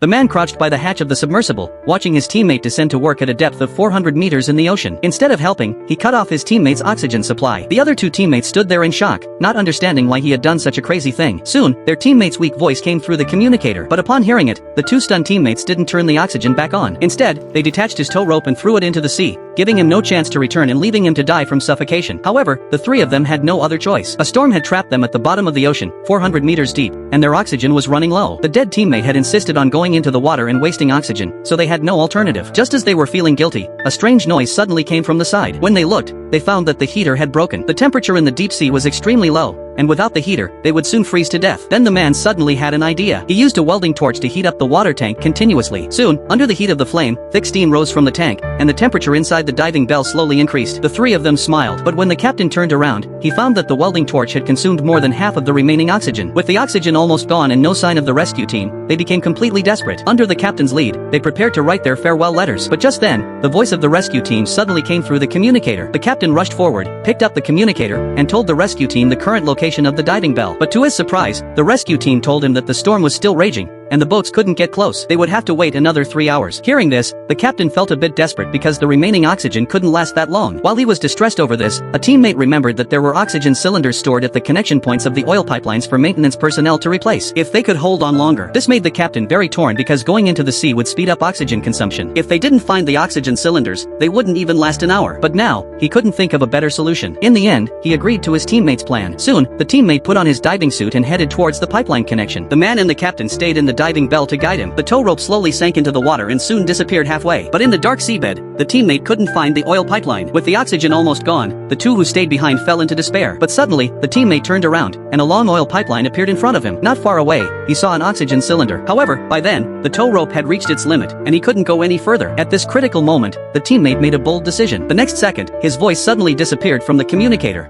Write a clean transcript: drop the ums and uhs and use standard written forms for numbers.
The man crouched by the hatch of the submersible, watching his teammate descend to work at a depth of 400 meters in the ocean. Instead of helping, he cut off his teammate's oxygen supply. The other two teammates stood there in shock, not understanding why he had done such a crazy thing. Soon, their teammate's weak voice came through the communicator, but upon hearing it, the two stunned teammates didn't turn the oxygen back on. Instead, they detached his tow rope and threw it into the sea, giving him no chance to return and leaving him to die from suffocation. However, the three of them had no other choice. A storm had trapped them at the bottom of the ocean, 400 meters deep, and their oxygen was running low. The dead teammate had insisted on going into the water and wasting oxygen, so they had no alternative. Just as they were feeling guilty, a strange noise suddenly came from the side. When they looked, they found that the heater had broken. The temperature in the deep sea was extremely low, and without the heater, they would soon freeze to death. Then the man suddenly had an idea. He used a welding torch to heat up the water tank continuously. Soon, under the heat of the flame, thick steam rose from the tank, and the temperature inside the diving bell slowly increased. The three of them smiled, but when the captain turned around, he found that the welding torch had consumed more than half of the remaining oxygen. With the oxygen almost gone and no sign of the rescue team, they became completely desperate. Under the captain's lead, they prepared to write their farewell letters. But just then, the voice of the rescue team suddenly came through the communicator. The captain rushed forward, picked up the communicator, and told the rescue team the current location of the diving bell. But to his surprise, the rescue team told him that the storm was still raging, and the boats couldn't get close. They would have to wait another 3 hours. Hearing this, the captain felt a bit desperate because the remaining oxygen couldn't last that long. While he was distressed over this, a teammate remembered that there were oxygen cylinders stored at the connection points of the oil pipelines for maintenance personnel to replace, if they could hold on longer. This made the captain very torn because going into the sea would speed up oxygen consumption. If they didn't find the oxygen cylinders, they wouldn't even last an hour. But now, he couldn't think of a better solution. In the end, he agreed to his teammate's plan. Soon, the teammate put on his diving suit and headed towards the pipeline connection. The man and the captain stayed in the diving bell to guide him. The tow rope slowly sank into the water and soon disappeared halfway. But in the dark seabed, the teammate couldn't find the oil pipeline. With the oxygen almost gone, the two who stayed behind fell into despair. But suddenly, the teammate turned around, and a long oil pipeline appeared in front of him. Not far away, he saw an oxygen cylinder. However, by then, the tow rope had reached its limit, and he couldn't go any further. At this critical moment, the teammate made a bold decision. The next second, his voice suddenly disappeared from the communicator.